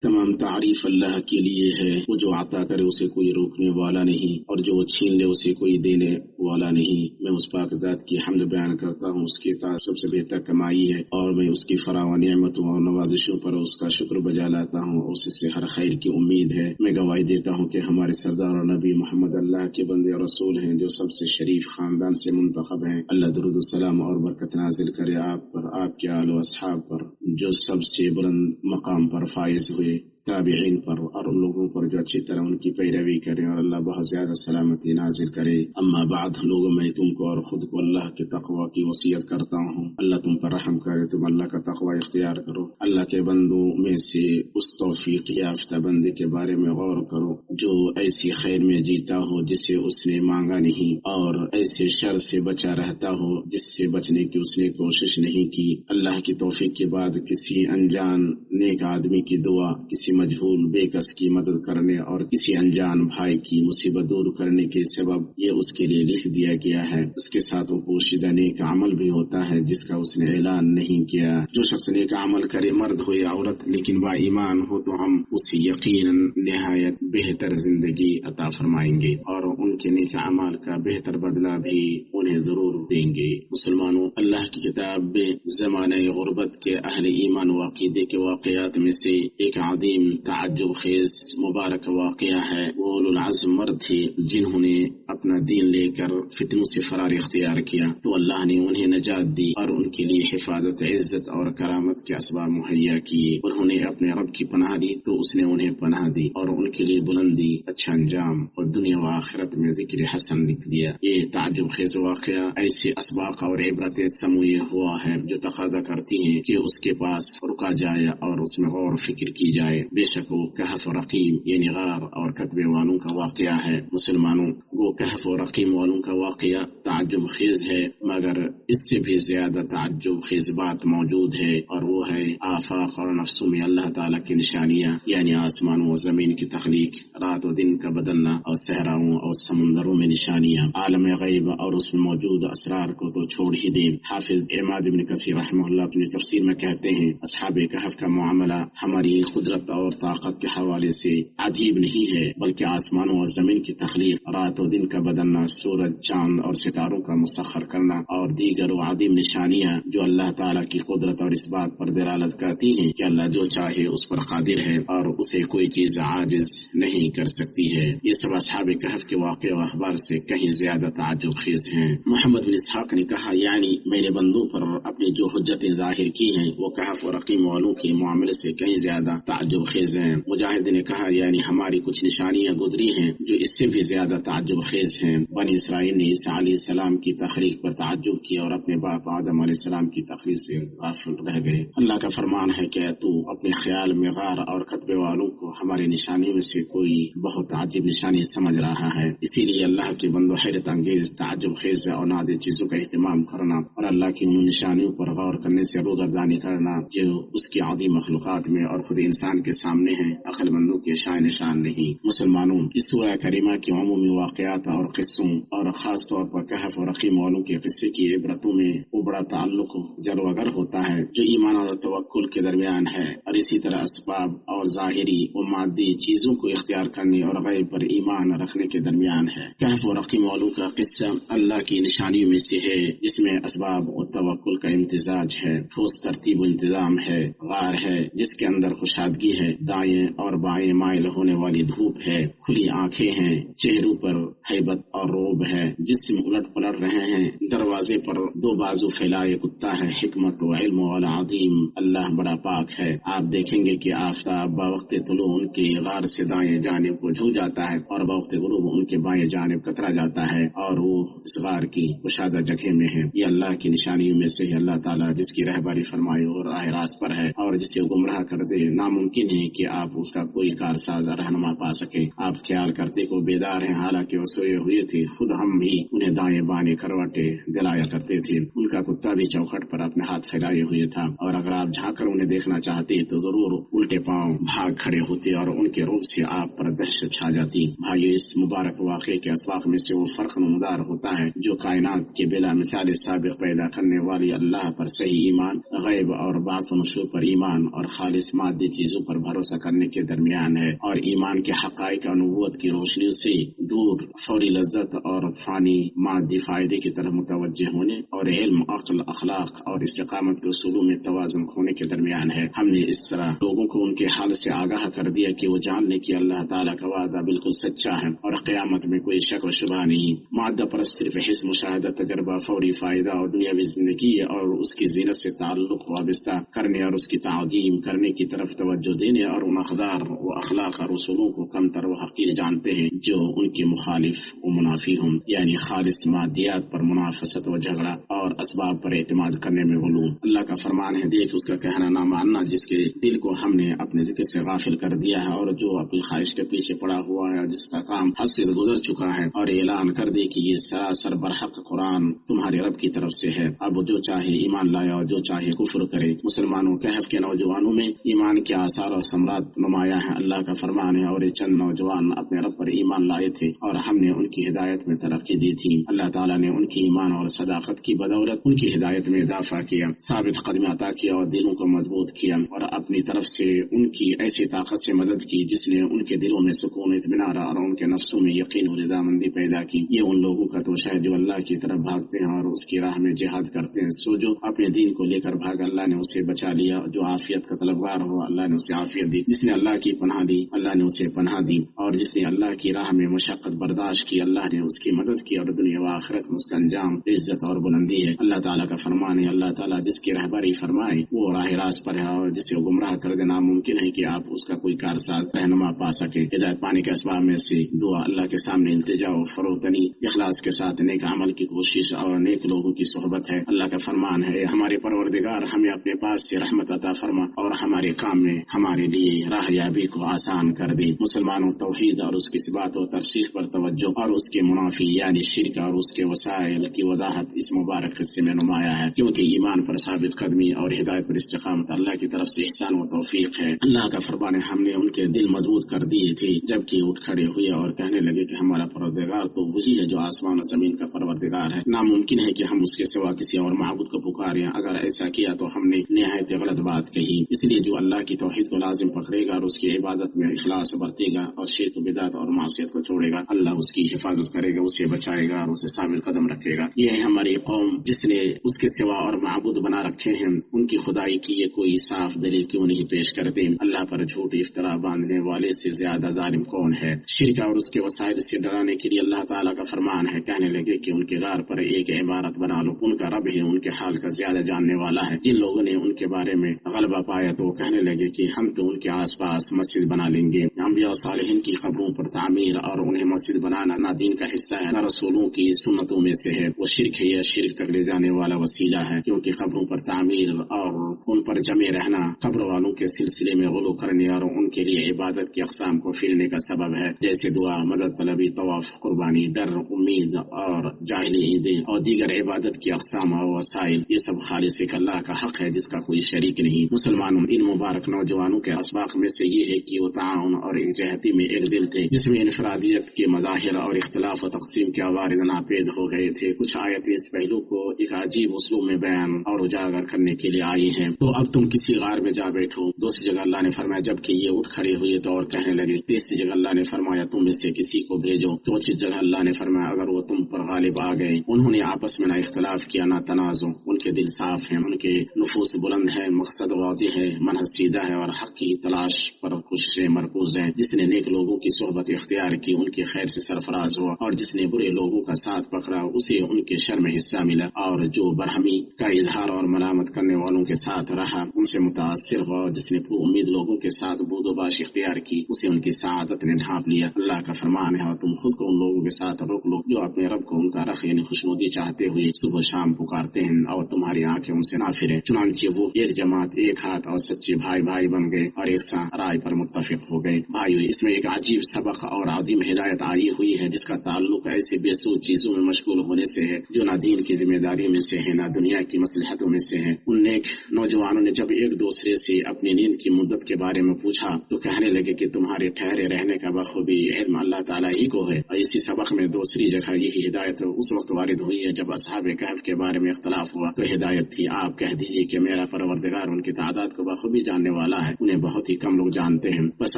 تمام تعریف اللہ کے لیے ہے، وہ جو عطا کرے اسے کوئی روکنے والا نہیں، اور جو چھین لے اسے کوئی دینے والا نہیں۔ میں اس پاک ذات کی حمد بیان کرتا ہوں، اس کی اطاعت سب سے بہتر کمائی ہے، اور میں اس کی فراوان نعمتوں اور نوازشوں پر اس کا شکر بجا لاتا ہوں، اس سے ہر خیر کی امید ہے۔ میں گواہی دیتا ہوں کہ ہمارے سردار اور نبی محمد اللہ کے بندے اور رسول ہیں، جو سب سے شریف خاندان سے منتخب ہیں۔ اللہ درود السلام اور برکت نازل کرے آپ پر، آپ کے آل و اصحاب پر، جو سب سے بلند مقام پر فائز ہوئے، تابعین پر، اور ان لوگوں پر جو اچھی طرح ان کی پیروی کریں، اور اللہ بہت زیادہ سلامتی نازل کرے۔ اما بعد، لوگوں میں تم کو اور خود کو اللہ کے تقوی کی وصیت کرتا ہوں۔ اللہ تم پر رحم کرے، تم اللہ کا تقوی اختیار کرو۔ اللہ کے بندوں میں سے اس توفیق یافتہ بندے کے بارے میں غور کرو جو ایسی خیر میں جیتا ہو جسے اس نے مانگا نہیں، اور ایسے شر سے بچا رہتا ہو جس سے بچنے کی اس نے کوشش نہیں کی۔ اللہ کی توفیق کے بعد کسی انجان نیک آدمی کی دعا، کسی مجہول بے کس کی مدد کرنے، اور کسی انجان بھائی کی مصیبت دور کرنے کے سبب یہ اس کے لیے لکھ دیا گیا ہے۔ اس کے ساتھ وہ پوشیدہ نیک عمل بھی ہوتا ہے جس کا اس نے اعلان نہیں کیا۔ جو شخص نیک عمل کرے، مرد ہو یا عورت، لیکن با ایمان ہو، تو ہم اسے یقیناً نہایت بہتر زندگی عطا فرمائیں گے، اور ان کے نیک اعمال کا بہتر بدلہ بھی انہیں ضرور دیں گے۔ مسلمانوں، اللہ کی کتاب میں زمانہ غربت کے اہل ایمان و عقیدے کے واقعات میں سے ایک عظیم تعجب خیز مبارک واقعہ ہے۔ وہ اولو العزم مرد تھے جنہوں نے اپنا دین لے کر فتنوں سے فرار اختیار کیا، تو اللہ نے انہیں نجات دی اور ان کے لیے حفاظت، عزت اور کرامت کے اسباب مہیا کیے۔ انہوں نے اپنے رب کی پناہ دی تو اس نے انہیں پناہ دی، اور ان کے لیے بلندی، اچھا انجام اور دنیا و آخرت میں ذکر حسن لکھ دیا۔ یہ تعجب خیز واقعہ ایسے اسباق اور عبرتیں سموئے ہوا ہے جو تقاضا کرتی ہیں کہ اس کے پاس رکا جائے اور اس میں غور فکر کی جائے۔ بے شک وہ کہف و رقیم یعنی غار اور کتبے والوں کا واقعہ ہے۔ مسلمانوں، وہ کہف و رقیم والوں کا واقعہ تعجب خیز ہے، مگر اس سے بھی زیادہ تعجب خیز بات موجود ہے، اور وہ ہے آفاق اور نفسوں میں اللہ تعالیٰ کی نشانیاں، یعنی آسمانوں و زمین کی تخلیق، رات و دن کا بدلنا، اور صحراؤں اور سمندروں میں نشانیاں، عالم غیب اور اس میں موجود اسرار کو تو چھوڑ ہی دیں۔ حافظ عماد بن کثیر رحمہ اللہ اپنی تفسیر میں کہتے ہیں، اصحاب کہف کا معاملہ ہماری قدرت اور طاقت کے حوالے سے عجیب نہیں ہے، بلکہ آسمانوں اور زمین کی تخلیق، رات و دن کا بدلنا، سورج، چاند اور ستاروں کا مسخر کرنا، اور دیگر و عظیم نشانیاں جو اللہ تعالیٰ کی قدرت اور اس بات پر دلالت کرتی ہیں کہ اللہ جو چاہے اس پر قادر ہے اور اسے کوئی چیز عاجز نہیں کر سکتی ہے۔ یہ سب اصحاب کہف کے واقع و اخبار سے کہیں زیادہ تعجب خیز ہیں۔ محمد بن اسحاق نے کہا، یعنی میرے بندوں پر اپنی جو حجتیں ظاہر کی ہیں وہ کہف و رقیم والوں کے معاملے سے کہیں زیادہ تعجب خیز ہیں۔ مجاہد نے کہا، یعنی ہماری کچھ نشانیاں گزری ہیں جو اس سے بھی زیادہ تعجب خیز ہیں۔ بنی اسرائیل نے عیسیٰ علیہ السلام کی تخلیق پر تعجب کیا اور اپنے باپ آدم علیہ السلام کی تخلیق سے غافل رہ گئے۔ اللہ کا فرمان ہے کہ تو اپنے خیال میں غار اور کتبے والوں کو ہماری نشانی میں سے کوئی بہت عجیب نشانی سمجھ رہا ہے، اسی لیے اللہ کے بندوں حیرت انگیز، تعجب خیز اور نادر چیزوں کا اہتمام کرنا اور اللہ کی ان نشانیوں پر غور کرنے سے روگردانی کرنا جو اس کی عظیم مخلوقات میں اور خود انسان کے سامنے ہیں، عقل مندوں کے شائن نشان نہیں۔ مسلمانوں، اس سورہ کریمہ کے عمومی واقعات اور قصوں اور خاص طور پر کہف اور رقیم والوں کے قصے کی عبرتوں میں وہ بڑا تعلق جلوگر ہوتا ہے جو ایمان اور توکل کے درمیان ہے، اور اسی طرح اسباب اور ظاہری و مادی چیزوں کو اختیار کرنے اور غیب پر ایمان رکھنے کے درمیان ہے۔ کہف اور رقیم والوں کا قصہ اللہ کی نشانیوں میں سے ہے جس میں اسباب اور توکل کا امتزاج ہے، ٹھوس ترتیب و انتظام ہے، غار ہے جس کے اندر کشادگی ہے، دائیں اور بائیں مائل ہونے والی دھوپ ہے، کھلی آنکھیں ہیں، چہروں پر ہیبت اور روب ہے، جسم الٹ پلٹ رہے ہیں، دروازے پر دو بازو پھیلائے کتا ہے، حکمت و علم والا عظیم اللہ بڑا پاک ہے۔ آپ دیکھیں گے کہ آفتاب بوقت طلوع ان کی غار سے دائیں جانب کو جھک جاتا ہے اور بوقت غروب ان کے بائیں جانب کترا جاتا ہے، اور وہ اس غار کی کشادہ جگہ میں ہے۔ یہ اللہ کی نشانیوں میں سے اللہ تعالیٰ جس کی رہبری فرمائی اور راہ راست پر ہے، اور جسے گمراہ کر دے ناممکن ہے کہ آپ اس کا کوئی کارساز رہنما پا سکیں۔ آپ خیال کرتے کو بیدار ہیں، حالانکہ وہ سوئے ہوئے تھے، خود ہم بھی انہیں دائیں بائیں کروٹیں دلایا کرتے تھے۔ ان کا کتا بھی چوکھٹ پر اپنے ہاتھ پھیلائے ہوئے تھا، اور اگر آپ جھانک کر انہیں دیکھنا چاہتے تو ضرور الٹے پاؤں بھاگ کھڑے ہوتے اور ان کے روب سے آپ پر دہشت چھا جاتی۔ بھائیو، اس مبارک واقعے کے اسباق میں سے وہ فرق نمودار ہوتا ہے جو کائنات کے بلا مثال سابق پیدا کرنے करने वाली अल्लाह पर सही ईमान, गैब और बात व नशूर पर ईमान और खालिस मादी चीजों पर भरोसा करने के दरमियान है। और ईमान के हकाइक और नबूवत की रोशनी से दूर फौरी लज्जत और फानी मादी फायदे की तरफ मुतवज्जे होने और इल्म, अक्ल, अखलाक और इस्तिकामत के उसूलों में तवाज़ुन खोने के दरमियान है। हमने इस तरह लोगों को उनके हाल से आगाह कर दिया कि वो जान ले कि अल्लाह ताला का वादा बिल्कुल सच्चा है और क़यामत में कोई शक व शुबा नहीं। मादा पर सिर्फ हिस्स, मुशाहदा, तजर्बा, फौरी फायदा और दुनियावी जिंदगी और उसकी जीनत से ताल्लुक वाबस्ता करने और उसकी ताज़ीम करने की तरफ तवज्जो देने और उन अक़दार व अखलाक और उसूलों को कमतर व हक़ीर जानते हैं जो उनके मुखालिफ व मुनाफी हों, यानी खालिस मादियात पर मुनाफसत व झगड़ा और असबाब पर एतमाद करने में गुलूम। अल्लाह का फरमान है, देख उसका कहना ना मानना जिसके दिल को हमने अपने जिक्र से गाफिल कर दिया है और जो अपनी ख्वाहिश के पीछे पड़ा हुआ है, जिसका काम हद से गुजर चुका है, और ऐलान कर दे कि ये सरासर बरहक कुरान तुम्हारे रब की तरफ से है। अब जो चाहे ईमान लाया और जो चाहे कुफ्र करे। मुसलमानों कहफ के नौजवानों में ईमान के आसार और सम्राट नुमाया है। अल्लाह का फरमान है, और ये चंद नौजवान अपने रब पर ईमान लाए थे और हमने उनकी हिदायत में तरक्की दी थी। अल्लाह ताला ने उनकी ईमान और सदाकत की बदौलत उनकी हिदायत में इजाफा किया, साबित कदमी अता किया और दिलों को मजबूत किया और अपनी तरफ से उनकी ऐसी ताकत से मदद की जिसने उनके दिलों में सुकून, इत्मीनान और उनके नफ्सों में यकीन और रज़ामंदी पैदा की। ये उन लोगों का तोशा है जो अल्लाह की तरफ भागते हैं और उसकी राह में जिहाद करते हैं। सो जो अपने दीन को लेकर भागा, अल्लाह ने उसे बचा लिया। जो आफियत का तलबगार हो, अल्लाह ने उसे आफियत दी। जिसने अल्लाह की पनाह दी, अल्लाह ने उसे पनाह दी। और जिसने अल्लाह की राह में मशक्कत बर्दाश्त की, अल्लाह ने उसकी मदद की और दुनिया व आखिरत में उसका अंजाम इज्जत और बुलंदी है। अल्लाह ताला का फरमान है, अल्लाह ताला जिसकी रहबरी फरमाए वो राह रास्त पर है और जिसे गुमराह कर देना मुमकिन है कि आप उसका कोई कारसाज रहनुमा पा सके। हिदायत पाने के असबाब में से दुआ, अल्लाह के सामने इल्तिजा और फरोतनी, इखलास के साथ नेक अमल की कोशिश और नेक लोगों की सोहबत है। अल्लाह का फरमान है, हमारे परवरदिगार हमें अपने पास से रहमत अता फरमा और हमारे काम में हमारे लिए राहयाबी को आसान कर दे। मुसलमानों, तौहीद और उसकी सिबात और तरसीख पर तवज्जो और उसके मुनाफी यानी शिर्क और उसके वसाइल की वजाहत इस मुबारक हिस्से में नुमाया है, क्योंकि ईमान पर साबित कदमी और हिदायत पर इस्तिकामत अल्लाह की तरफ से ihसान व तौफीक है। अल्लाह का फरमान है, हमने उनके दिल मजबूत कर दिए थे जबकि उठ खड़े हुए और कहने लगे कि हमारा परवरदिगार तो वही है जो आसमान और जमीन का परवरदिगार है। नामुमकिन है कि हम उसके सिवा किसी और माबूद को पुकारें। अगर ऐसा किया तो हमने निहायत गलत बात कही। इसलिए जो अल्लाह की तौहीद को लाजिम पकड़ेगा और उसकी इबादत में इखलास बरतेगा और शिर्क, बिदअत और मासियत को छोड़ेगा, अल्लाह उसकी हिफाजत करेगा, उसे बचाएगा और उसे साबित कदम रखेगा। ये है हमारी कौम जिसने उसके सिवा और माबूद बना रखे हैं। उनकी खुदाई की ये कोई साफ दलील क्यों नहीं पेश करते? अल्लाह पर झूठ इफ्तरा बांधने वाले से ज्यादा जालिम कौन है? शिर्क और उसके वसाइल से डराने के लिए अल्लाह ताला का फरमान है, कहने लगे कि उनके गार पर एक इमारत बना लो, उनका रब है उनके हाल का ज्यादा जानने वाला है। जिन लोगों ने उनके बारे में गलबा पाया तो कहने लगे कि हम तो उनके आस पास मस्जिद बना लेंगे। अंबिया और सालिहीन की कब्रों पर तामीर और उन्हें मस्जिद बनाना ना दीन का हिस्सा है न रसूलों की सुन्नतों में से है। वो शिर्क है, यह शिर्क तक ले जाने वाला वसीला है, क्योंकि कब्रों पर तामीर और उन पर जमे रहना कब्र वालों के सिलसिले में गुलू करने और उनके लिए इबादत की अक़साम को फैलने का सबब है, जैसे दुआ, मदद तलबी, तवाफ, कुर्बानी, डर, उम्मीद और जाहिली ईदें और दीगर इबादत की अक़साम और वसाइल। ये सब खालिस एक अल्लाह का हक है जिसका कोई शरीक नहीं। मुसलमानों, इन मुबारक नौजवानों के असबाक में से ये है कि वो ताउन और एकजहती में एक दिल थे, जिसमें इनफरादियत के मज़ाहिर और इख्तिलाफ और तक़सीम के अवारिद नापेद हो गए थे। कुछ आयतें इस पहलू को एक अजीब उसलूब में बयान और उजागर करने के लिए आई हैं। तो अब तुम किसी गार में जा बैठो। दूसरी जगह अल्लाह ने फरमाया, जबकि ये उठ खड़े हुए तो और कहने लगे। तीसरी जगह अल्लाह ने फरमाया, तुम में से किसी को भेजो। चौथी जगह अल्लाह ने फरमाया, अगर वो तुम पर गालिब आ गए। उन्होंने आपस में ना इख्तिलाफ किया ना तनाज़ो, उनके दिल साफ हैं, उनके नुफूस बुलंद है, मकसद वाज़िह है, मनहज सीधा है और हक की तलाश पर कोशिशें मरकूज हैं। जिसने नेक लोगों की सोहबत इख्तियार की उनके खैर से सरफराज हुआ और जिसने बुरे लोगों का साथ पकड़ा उसे उनके शर में हिस्सा मिला। और जो बरहमी का इजहार और मलामत करने वालों के साथ रहा उनसे मुतासिर हुआ। जिसने उम्मीद लोगों के साथ बूदोबाश इख्तियार की उसे उनकी सआदत ने ढांप लिया। अल्लाह का फरमान है, और तुम खुद को उन लोगों के साथ रोक लो जो अपने रब को उनका रख यानी खुशनुदी चाहते हुए सुबह शाम पुकारते हैं और तुम्हारी आंखें उनसे ना फिरे। चुनांचे वो एक जमात, एक हाथ और सच्चे भाई भाई बन गए और एक साथ राय पर मुत्तफिक हो गए। भाइयों, इसमें एक अजीब सबक और अजीम हिदायत आई हुई है जिसका ताल्लुक ऐसे बेसूद चीजों में मशगूल होने से है जो ना दीन की जिम्मेदारी में से है ना दुनिया की मसलहतों में से है। उन नेक नौजवानों ने जब एक दूसरे से अपनी नींद की मुद्दत के बारे में पूछा तो कहने लगे कि तुम्हारे ठहरे रहने का बखूबी इल्म अल्लाह ताला ही को है। और इसी सबक में दूसरी जगह यही हिदायत उस वक्त वारिद हुई है जब असहाबे कहफ के बारे में इख्तलाफ हुआ तो हिदायत थी, आप कह दीजिए कि मेरा परवरदिगार उनकी तादाद को बखूबी जानने वाला है, उन्हें बहुत ही कम लोग जानते हैं, बस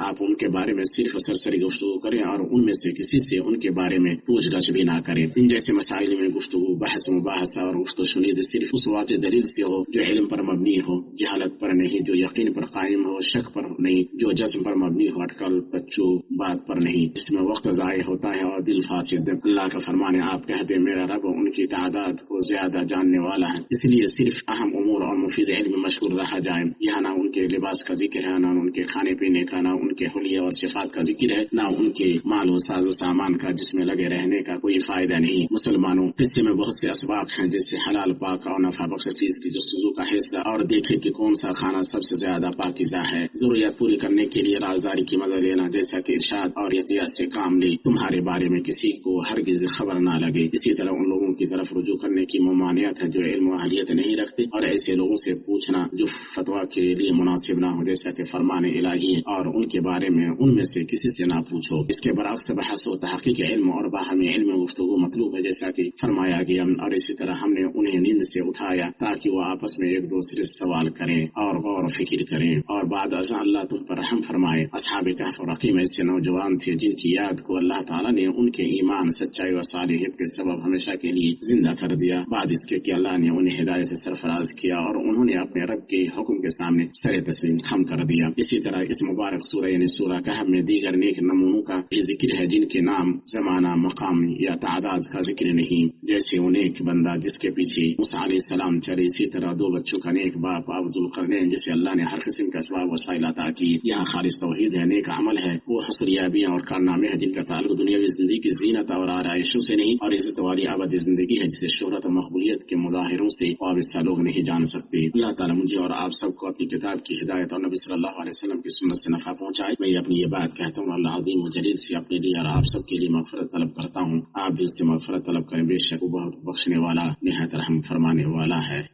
आप उनके बारे में सिर्फ सरसरी गुफ्तगू करें और उनमें से किसी से उनके बारे में पूछगछ भी ना करें। इन जैसे मसाइल में गुफ्तगू, बहस, मुबाहसा और गुफ्तगू शुनीद सिर्फ उस वाज़ेह दलील से हो जो इल्म पर मबनी हो, जहालत पर नहीं, जो यकीन पर कायम हो, शक पर नहीं, जो जज्म पर मबनी हो, अटकल बच्चों बात पर नहीं, इसमें वक्त ज़ाय होता है और दिल फासिद। अल्लाह का फरमान है, आप कहते मेरा रब उनकी तादाद को ज्यादा जानने वाला है, इसलिए सिर्फ अहम उमूर और मुफीद इल्म में मशगूल रहा जाए। यहाँ ना उनके लिबास का जिक्र है, ना उनके खाने पीने का, ना उनके हुलिया और सिफात का जिक्र है, ना उनके माल और साजो सामान का जिसमें लगे रहने का कोई फायदा नहीं। मुसलमानों, किस्से में बहुत से असबाब हैं जैसे हलाल पाक और नफा बख्श चीज की जस्तजू का हिस्सा और देखे कि कौन सा खाना सबसे ज्यादा पाकीज़ा है। जरूरियात पूरी करने के लिए राजदारी की मदद लेना, जैसा कि इरशाद और एहतियात से काम ले, तुम्हारे बारे में किसी को हरगिज खबर ना लगे। इसी तरह उन लोगों की तरफ रुजू करने की ममानियत है जो इल्म व अहलियत नहीं रखते और ऐसे लोगों से पूछना जो फतवा के लिए मुनासिब ना हो, जैसा कि फरमान इलाही है और उनके बारे में उनमें से किसी से ना पूछो। इसके बरअक्स बहस व तहकीक इल्म और बाहमी इल्म गुफ्तगू मतलूब है, जैसा कि फरमाया गया। और इसी तरह हमने उन्हें नींद से उठाया ताकि वो आपस में एक दूसरे से सवाल करें और गौर फिक्र करें और बाद अज़ा अल्लाह तुम पर रहम फरमाए। असहाबे कहफ और रकीम ऐसे नौजवान थे जिनकी याद को अल्लाह ताला ने उनके ईमान, सच्चाई और सालिहियत के सबब हमेशा के लिए जिंदा कर दिया। बाद इसके कि अल्लाह ने उन्हें हिदायत से सरफराज किया और उन्होंने अपने रब के हुक्म के सामने सरे तस्लीम खम कर दिया। इसी तरह इस मुबारक सूरह यानी सूरह कहफ में दीगर नेक नमूनों का भी जिक्र है जिनके नाम, जमाना, मकाम या तादाद का जिक्र नहीं, जैसे वो नेक बंदा जिसके पीछे मूसा अलैहिस्सलाम चले। इसी तरह दो बच्चों का नेक बाप अब्दुल करनैन जिसे अल्लाह ने हर किस्म का असबाब वसाइल अता की। यहाँ खालिस तौहीद है, नेक अमल है, वो हसरियाबियाँ और कारनामे हैं जिनका ताल्लुक दुनियावी जिंदगी की जीनत और आराइशों से नहीं और इज्जत वाली आबादी जिंदगी है जिसे शोहरत और मकबूलियत के मुजाहिरों से वाबस्ता लोग नहीं जान सकते। अल्लाह ताला मुझे और आप सबको अपनी किताब की हिदायत और नबी सल्लल्लाहु अलैहि वसल्लम की सुन्नत से नफा पहुंचाए। मैं अपनी ये बात कहता हूँ, अल्लाह अज़ीम व जलील से अपने लिए और आप सबके लिए मगफिरत तलब करता हूँ। आप भी उससे मगफिरत तलब करें, बेशक वो बहुत बख्शने वाला, निहायत रहम फरमाने वाला है।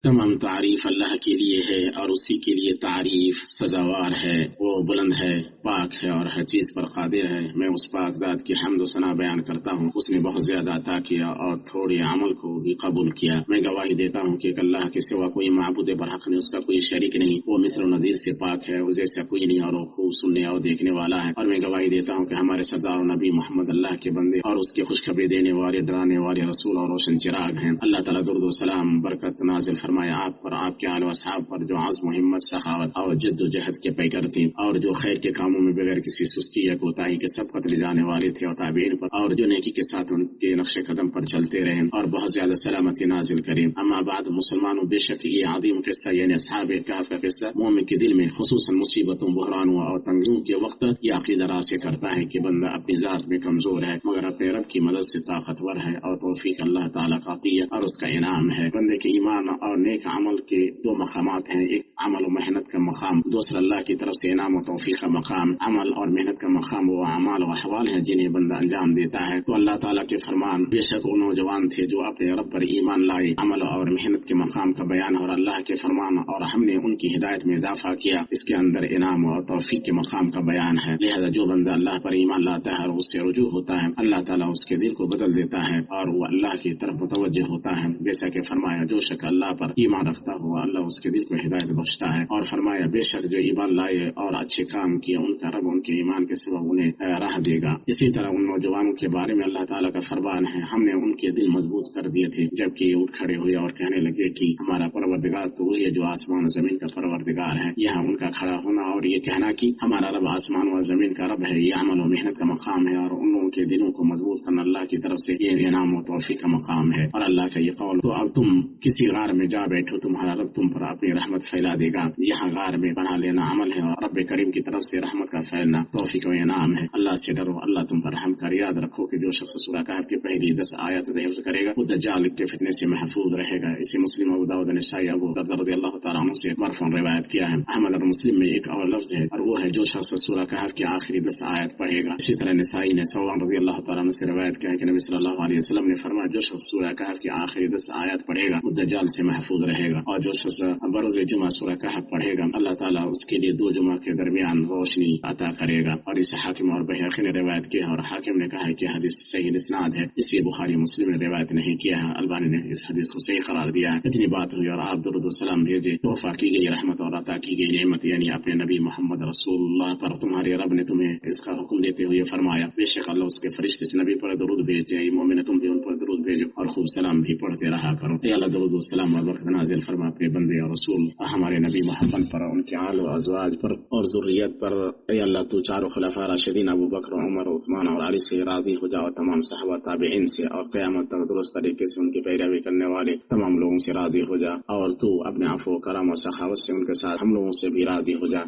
तमाम तारीफ अल्लाह के लिए है और उसी के लिए तारीफ सजावार है। वो बुलंद है, पाक है और हर चीज पर कादिर है। मैं उस पाक ज़ात की हम्द व सना बयान करता हूँ, उसने बहुत ज्यादा अता किया और थोड़े अमल को भी कबूल किया। मैं गवाही देता हूँ कि अल्लाह के सिवा कोई माबूद बरहक नहीं, उसका कोई शरीक नहीं, वो मिस्र नज़ीर से पाक है, वो जैसा कोई नहीं और वो खूब सुनने और देखने वाला है। और मैं गवाही देता हूँ कि हमारे सरदार नबी मोहम्मद अल्लाह के बंदे और उसके खुशखबरी देने वाले, डराने वाले रसूल और रोशन चिराग हैं। अल्लाह ताला दुरूद व सलाम बरकत नाजिल फरमाए आप पर, आपके आले व असहाब पर जो आज़्म, हिम्मत, सखावत और जद्दोजहद के पैकर थे और जो खैर के कामों में बगैर किसी सुस्ती या कोताही के सब कतले जाने वाले थे, और ताबीन पर और जो नेकी के साथ उनके नक्शे कदम पर चलते रहे और बहुत ज्यादा सलामती नाजिल करें। अम्मा बाद मुसलमानों, बेशक ये आदिम किस्सा यानी असहाबे कहफ का किस्सा मोमिन के दिल में खुसूसन मुसीबतों, बहरानों और तंगियों के वक्त ये अकीदा रासे करता है कि बंदा अपनी जात में कमजोर है मगर अपने रब की मदद से ताकतवर है और तौफीक अल्लाह ताला का अतिया और उसका इनाम है। बंदे के ईमान और नेक अमल के दो मकामात हैं, एक अमल और मेहनत का मकाम, दूसरा अल्लाह की तरफ से इनाम और तौफीक का मकाम। अमल और मेहनत का मकाम वो अमाल और अहवाल है जिन्हें बंदा अंजाम देता है। तो अल्लाह ताला के फरमान, बेशक वो नौजवान थे जो अपने रब पर ईमान लाए, अमल और मेहनत के मकाम का बयान और अल्लाह के फरमान और हमने उनकी हिदायत में इजाफा किया, इसके अंदर इनाम और तौफीक के मकाम का बयान है। लिहाजा जो बंदा अल्लाह पर ईमान लाता है और उससे रुजू होता है, अल्लाह ताला उसके दिल को बदल देता है और वो अल्लाह की तरफ मुतवज्जह होता है। जैसा कि फरमाया, जो शख्स अल्लाह पर ईमान रखता हुआ अल्लाह उसके दिल को हिदायत बख्शता है। और फरमाया, बेशक जो ईमान लाए और अच्छे काम किए उनका रब उनके ईमान के सबब उन्हें राह देगा। इसी तरह उन नौजवानों के बारे में अल्लाह ताला का फरमान है, हमने उनके दिल मजबूत कर दिए थे जबकि उठ खड़े हुए और कहने लगे कि हमारा परवरदिगार तो वही है जो आसमान और जमीन का परवरदिगार है। यहाँ उनका खड़ा होना और ये कहना कि हमारा रब आसमान और जमीन का रब है, ये अमल और मेहनत का मकाम है और उन लोगों لوگوں کے دلوں کو مضبوط کرنا اللہ کی طرف سے یہ انعام و توفیق کا مقام ہے۔ اور اللہ کا یہ قول، تو اب تم کسی غار میں جا بیٹھو، تمہارا رب تم پر اپنی رحمت پھیلا دے گا۔ یہاں غار میں پناہ لینا عمل ہے اور رب کریم کی طرف سے رحمت کا پھیلنا توفیق و انعام ہے۔ اللہ سے ڈرو، اللہ تم پر رحم کر۔ یاد رکھو کہ جو شخص سورہ کہف کی پہلی 10 آیات حفظ کرے گا وہ دجال کے فتنے سے محفوظ رہے گا۔ اسے مسلم، ابو داؤد، نسائی، ابو دردہ رضی اللہ تعالیٰ عنہ سے مرفوعاً روایت کیا ہے۔ احمد اور مسلم میں ایک اور لفظ ہے اور وہ ہے جو شخص سورہ کہف کی آخری 10 آیات پڑھے گا۔ اسی طرح نسائی نے ثوبان رضی اللہ تعالیٰ عنہ سے روایت کیا ہے کہ نبی صلی اللہ علیہ وسلم نے فرمایا جو شخص سورہ کہف کی آخری 10 آیات پڑھے گا وہ دجال سے محفوظ رہے گا، اور جو شخص بروز جمعہ سورہ کہف پڑھے گا اللہ تعالیٰ اس کے لیے 2 جمعہ کے درمیان روشنی عطا کرے گا۔ اور اسے حاکم اور بہقی نے روایت کیا ہے، اور حاکم نے کہا ہے کہ حدیث صحیح اسناد ہے، اس لیے بخاری مسلم نے روایت نہیں کیا ہے۔ البانی نے اس حدیث کو صحیح قرار دیا ہے۔ اتنی بات ہوئی اور آپ درود و سلام بھیجے، تحفہ کی گئی رحمت اور عطا کی گئی نعمت یعنی اپنے نبی محمد رسول اللہ پر تمہارے رب نے تمہیں اس کا حکم دیتے ہوئے فرمایا بے شک اللہ اس کے فرشتے اس نبی پر درود بھیجتے ہیں، مومن تم بھی ان پر درود بھیجو اور خوب سلام بھی پڑھتے رہا کرو۔ اے اللہ درود و سلام اور برکت نازل فرما اپنے بندے اور رسول ہمارے نبی محمد پر، ان کے آل و ازواج پر اور ذریت پر۔ اے اللہ تو چاروں خلفاء راشدین ابو بکر، عمر، عثمان اور علی سے راضی ہو جا، اور تمام صحابہ تابعین سے اور قیامت تک درست طریقے سے ان کی پیروی کرنے والے تمام لوگوں سے راضی ہو جا، اور تو اپنے عفو و کرم و سخاوت سے ان کے ساتھ ہم لوگوں سے بھی راضی ہو جا۔